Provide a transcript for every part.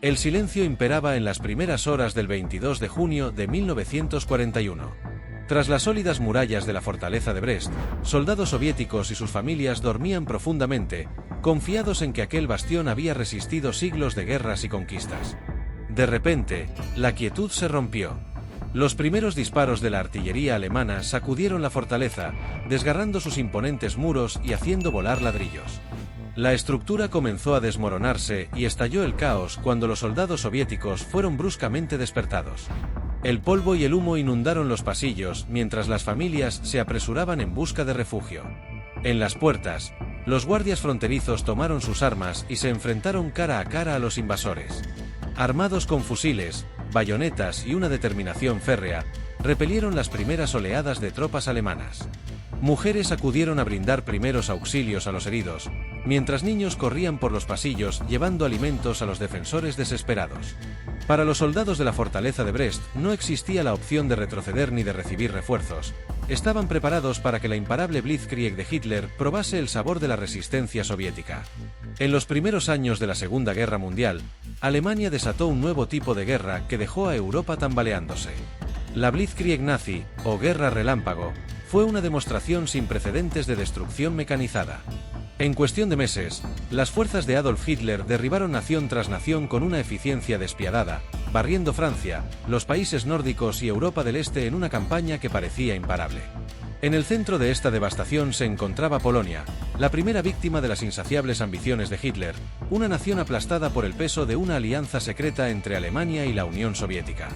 El silencio imperaba en las primeras horas del 22 de junio de 1941. Tras las sólidas murallas de la fortaleza de Brest, soldados soviéticos y sus familias dormían profundamente, confiados en que aquel bastión había resistido siglos de guerras y conquistas. De repente, la quietud se rompió. Los primeros disparos de la artillería alemana sacudieron la fortaleza, desgarrando sus imponentes muros y haciendo volar ladrillos. La estructura comenzó a desmoronarse y estalló el caos cuando los soldados soviéticos fueron bruscamente despertados. El polvo y el humo inundaron los pasillos mientras las familias se apresuraban en busca de refugio. En las puertas, los guardias fronterizos tomaron sus armas y se enfrentaron cara a cara a los invasores. Armados con fusiles, bayonetas y una determinación férrea, repelieron las primeras oleadas de tropas alemanas. Mujeres acudieron a brindar primeros auxilios a los heridos, mientras niños corrían por los pasillos llevando alimentos a los defensores desesperados. Para los soldados de la fortaleza de Brest no existía la opción de retroceder ni de recibir refuerzos. Estaban preparados para que la imparable Blitzkrieg de Hitler probase el sabor de la resistencia soviética. En los primeros años de la Segunda Guerra Mundial, Alemania desató un nuevo tipo de guerra que dejó a Europa tambaleándose. La Blitzkrieg nazi, o guerra relámpago, fue una demostración sin precedentes de destrucción mecanizada. En cuestión de meses, las fuerzas de Adolf Hitler derribaron nación tras nación con una eficiencia despiadada, barriendo Francia, los países nórdicos y Europa del Este en una campaña que parecía imparable. En el centro de esta devastación se encontraba Polonia, la primera víctima de las insaciables ambiciones de Hitler, una nación aplastada por el peso de una alianza secreta entre Alemania y la Unión Soviética.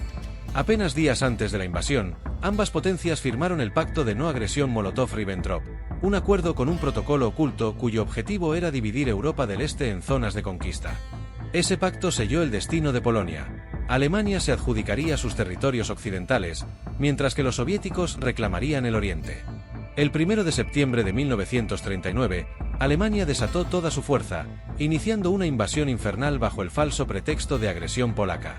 Apenas días antes de la invasión, ambas potencias firmaron el Pacto de No Agresión Molotov-Ribbentrop, un acuerdo con un protocolo oculto cuyo objetivo era dividir Europa del Este en zonas de conquista. Ese pacto selló el destino de Polonia. Alemania se adjudicaría sus territorios occidentales, mientras que los soviéticos reclamarían el oriente. El 1 de septiembre de 1939, Alemania desató toda su fuerza, iniciando una invasión infernal bajo el falso pretexto de agresión polaca.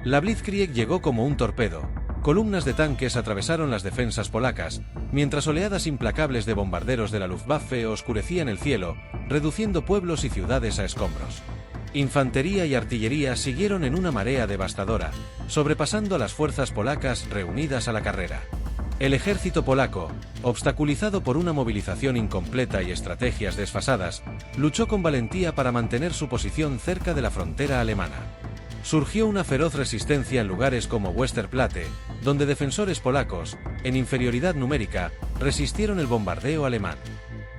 La Blitzkrieg llegó como un torpedo. Columnas de tanques atravesaron las defensas polacas, mientras oleadas implacables de bombarderos de la Luftwaffe oscurecían el cielo, reduciendo pueblos y ciudades a escombros. Infantería y artillería siguieron en una marea devastadora, sobrepasando a las fuerzas polacas reunidas a la carrera. El ejército polaco, obstaculizado por una movilización incompleta y estrategias desfasadas, luchó con valentía para mantener su posición cerca de la frontera alemana. Surgió una feroz resistencia en lugares como Westerplatte, donde defensores polacos, en inferioridad numérica, resistieron el bombardeo alemán.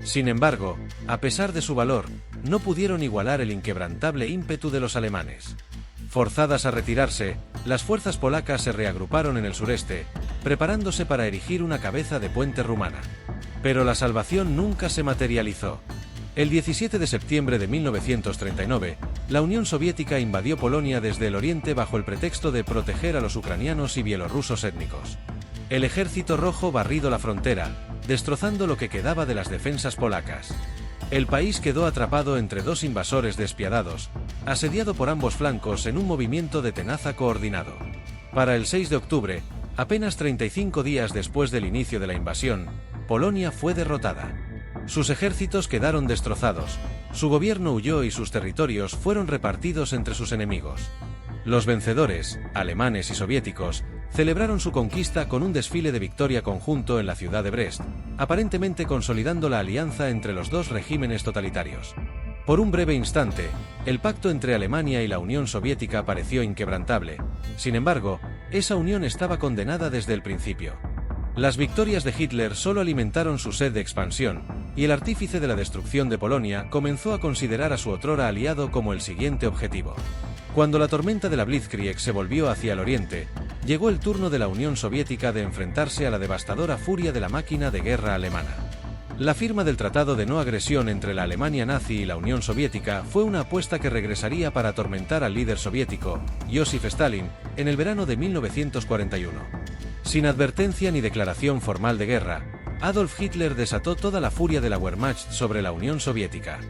Sin embargo, a pesar de su valor, no pudieron igualar el inquebrantable ímpetu de los alemanes. Forzadas a retirarse, las fuerzas polacas se reagruparon en el sureste, preparándose para erigir una cabeza de puente rumana. Pero la salvación nunca se materializó. El 17 de septiembre de 1939, la Unión Soviética invadió Polonia desde el oriente bajo el pretexto de proteger a los ucranianos y bielorrusos étnicos. El Ejército Rojo barrido la frontera, destrozando lo que quedaba de las defensas polacas. El país quedó atrapado entre dos invasores despiadados, asediado por ambos flancos en un movimiento de tenaza coordinado. Para el 6 de octubre, apenas 35 días después del inicio de la invasión, Polonia fue derrotada. Sus ejércitos quedaron destrozados, su gobierno huyó y sus territorios fueron repartidos entre sus enemigos. Los vencedores, alemanes y soviéticos, celebraron su conquista con un desfile de victoria conjunto en la ciudad de Brest, aparentemente consolidando la alianza entre los dos regímenes totalitarios. Por un breve instante, el pacto entre Alemania y la Unión Soviética pareció inquebrantable. Sin embargo, esa unión estaba condenada desde el principio. Las victorias de Hitler solo alimentaron su sed de expansión, y el artífice de la destrucción de Polonia comenzó a considerar a su otrora aliado como el siguiente objetivo. Cuando la tormenta de la Blitzkrieg se volvió hacia el oriente, llegó el turno de la Unión Soviética de enfrentarse a la devastadora furia de la máquina de guerra alemana. La firma del Tratado de No Agresión entre la Alemania nazi y la Unión Soviética fue una apuesta que regresaría para atormentar al líder soviético, Joseph Stalin, en el verano de 1941. Sin advertencia ni declaración formal de guerra, Adolf Hitler desató toda la furia de la Wehrmacht sobre la Unión Soviética.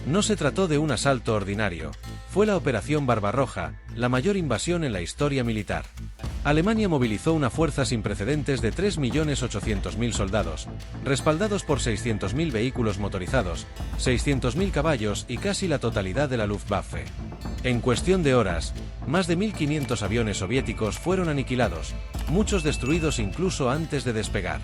No se trató de un asalto ordinario, fue la Operación Barbarroja, la mayor invasión en la historia militar. Alemania movilizó una fuerza sin precedentes de 3.800.000 soldados, respaldados por 600.000 vehículos motorizados, 600.000 caballos y casi la totalidad de la Luftwaffe. En cuestión de horas, más de 1.500 aviones soviéticos fueron aniquilados, muchos destruidos incluso antes de despegar.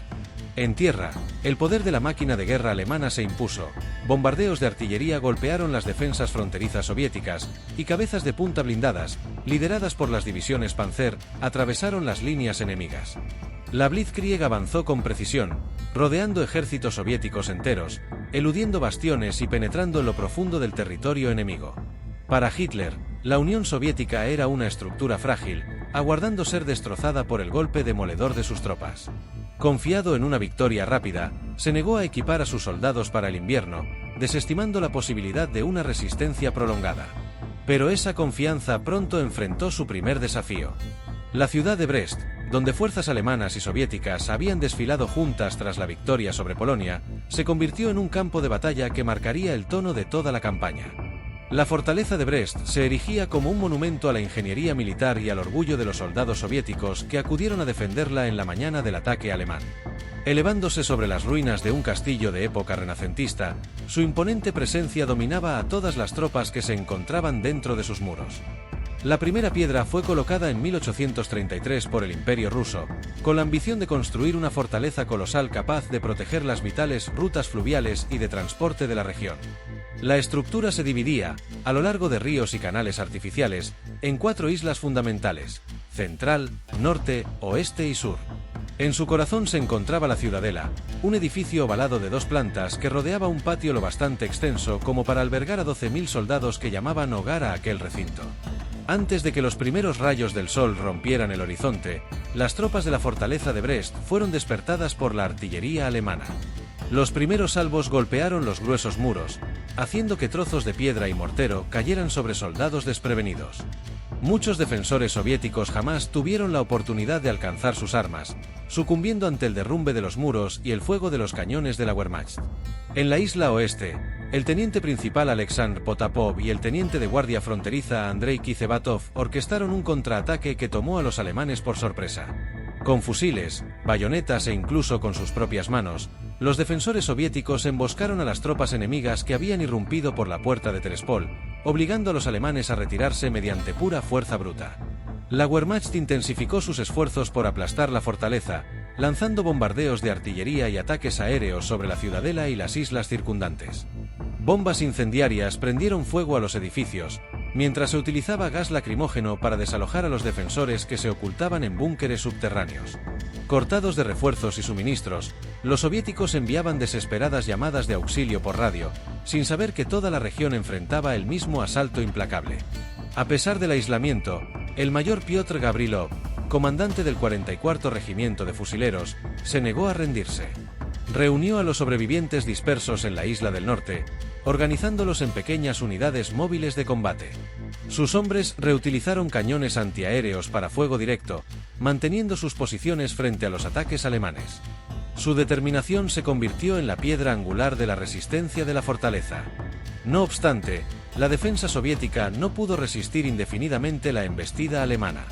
En tierra, el poder de la máquina de guerra alemana se impuso. Bombardeos de artillería golpearon las defensas fronterizas soviéticas, y cabezas de punta blindadas, lideradas por las divisiones Panzer, atravesaron las líneas enemigas. La Blitzkrieg avanzó con precisión, rodeando ejércitos soviéticos enteros, eludiendo bastiones y penetrando en lo profundo del territorio enemigo. Para Hitler, la Unión Soviética era una estructura frágil, aguardando ser destrozada por el golpe demoledor de sus tropas. Confiado en una victoria rápida, se negó a equipar a sus soldados para el invierno, desestimando la posibilidad de una resistencia prolongada. Pero esa confianza pronto enfrentó su primer desafío. La ciudad de Brest, donde fuerzas alemanas y soviéticas habían desfilado juntas tras la victoria sobre Polonia, se convirtió en un campo de batalla que marcaría el tono de toda la campaña. La fortaleza de Brest se erigía como un monumento a la ingeniería militar y al orgullo de los soldados soviéticos que acudieron a defenderla en la mañana del ataque alemán. Elevándose sobre las ruinas de un castillo de época renacentista, su imponente presencia dominaba a todas las tropas que se encontraban dentro de sus muros. La primera piedra fue colocada en 1833 por el Imperio ruso, con la ambición de construir una fortaleza colosal capaz de proteger las vitales rutas fluviales y de transporte de la región. La estructura se dividía, a lo largo de ríos y canales artificiales, en 4 islas fundamentales: central, norte, oeste y sur. En su corazón se encontraba la ciudadela, un edificio ovalado de 2 plantas que rodeaba un patio lo bastante extenso como para albergar a 12.000 soldados que llamaban hogar a aquel recinto. Antes de que los primeros rayos del sol rompieran el horizonte, las tropas de la fortaleza de Brest fueron despertadas por la artillería alemana. Los primeros salvos golpearon los gruesos muros, haciendo que trozos de piedra y mortero cayeran sobre soldados desprevenidos. Muchos defensores soviéticos jamás tuvieron la oportunidad de alcanzar sus armas, sucumbiendo ante el derrumbe de los muros y el fuego de los cañones de la Wehrmacht. En la isla oeste, el teniente principal Alexandr Potapov y el teniente de guardia fronteriza Andrei Kizevatov orquestaron un contraataque que tomó a los alemanes por sorpresa. Con fusiles, bayonetas e incluso con sus propias manos, los defensores soviéticos emboscaron a las tropas enemigas que habían irrumpido por la puerta de Terespol, obligando a los alemanes a retirarse mediante pura fuerza bruta. La Wehrmacht intensificó sus esfuerzos por aplastar la fortaleza, lanzando bombardeos de artillería y ataques aéreos sobre la ciudadela y las islas circundantes. Bombas incendiarias prendieron fuego a los edificios, mientras se utilizaba gas lacrimógeno para desalojar a los defensores que se ocultaban en búnkeres subterráneos. Cortados de refuerzos y suministros, los soviéticos enviaban desesperadas llamadas de auxilio por radio, sin saber que toda la región enfrentaba el mismo asalto implacable. A pesar del aislamiento, el mayor Piotr Gavrilov, comandante del 44 Regimiento de Fusileros, se negó a rendirse. Reunió a los sobrevivientes dispersos en la isla del norte, organizándolos en pequeñas unidades móviles de combate. Sus hombres reutilizaron cañones antiaéreos para fuego directo, manteniendo sus posiciones frente a los ataques alemanes. Su determinación se convirtió en la piedra angular de la resistencia de la fortaleza. No obstante, la defensa soviética no pudo resistir indefinidamente la embestida alemana.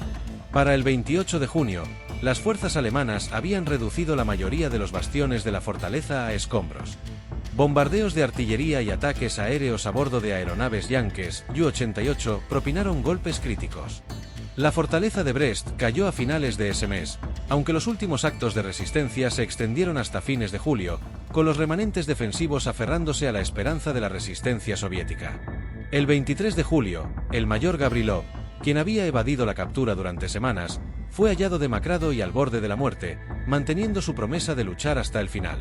Para el 28 de junio, las fuerzas alemanas habían reducido la mayoría de los bastiones de la fortaleza a escombros. Bombardeos de artillería y ataques aéreos a bordo de aeronaves yankees Ju-88 propinaron golpes críticos. La fortaleza de Brest cayó a finales de ese mes, aunque los últimos actos de resistencia se extendieron hasta fines de julio, con los remanentes defensivos aferrándose a la esperanza de la resistencia soviética. El 23 de julio, el mayor Gavrilov, quien había evadido la captura durante semanas, fue hallado demacrado y al borde de la muerte, manteniendo su promesa de luchar hasta el final.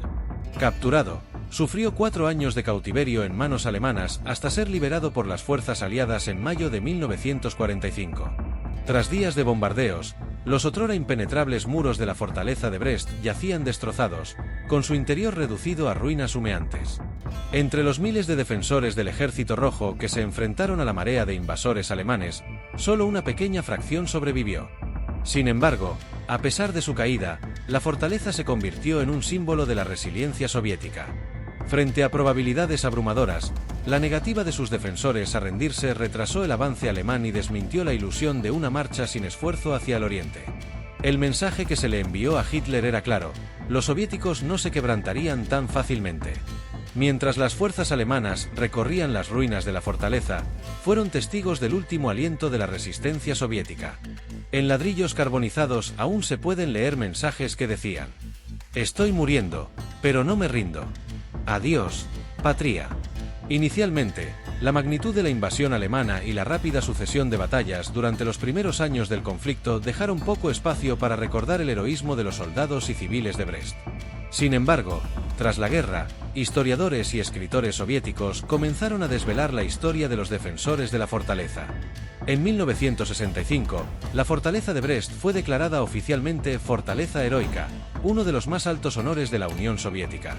Capturado, sufrió 4 años de cautiverio en manos alemanas hasta ser liberado por las fuerzas aliadas en mayo de 1945. Tras días de bombardeos, los otrora impenetrables muros de la fortaleza de Brest yacían destrozados, con su interior reducido a ruinas humeantes. Entre los miles de defensores del Ejército Rojo que se enfrentaron a la marea de invasores alemanes, solo una pequeña fracción sobrevivió. Sin embargo, a pesar de su caída, la fortaleza se convirtió en un símbolo de la resiliencia soviética. Frente a probabilidades abrumadoras, la negativa de sus defensores a rendirse retrasó el avance alemán y desmintió la ilusión de una marcha sin esfuerzo hacia el oriente. El mensaje que se le envió a Hitler era claro: los soviéticos no se quebrantarían tan fácilmente. Mientras las fuerzas alemanas recorrían las ruinas de la fortaleza, fueron testigos del último aliento de la resistencia soviética. En ladrillos carbonizados aún se pueden leer mensajes que decían: «Estoy muriendo, pero no me rindo. Adiós, patria». Inicialmente, la magnitud de la invasión alemana y la rápida sucesión de batallas durante los primeros años del conflicto dejaron poco espacio para recordar el heroísmo de los soldados y civiles de Brest. Sin embargo, tras la guerra, historiadores y escritores soviéticos comenzaron a desvelar la historia de los defensores de la fortaleza. En 1965, la fortaleza de Brest fue declarada oficialmente Fortaleza Heroica, uno de los más altos honores de la Unión Soviética.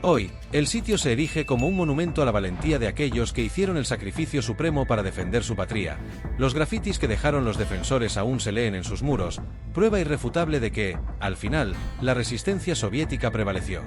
Hoy, el sitio se erige como un monumento a la valentía de aquellos que hicieron el sacrificio supremo para defender su patria. Los grafitis que dejaron los defensores aún se leen en sus muros, prueba irrefutable de que, al final, la resistencia soviética prevaleció.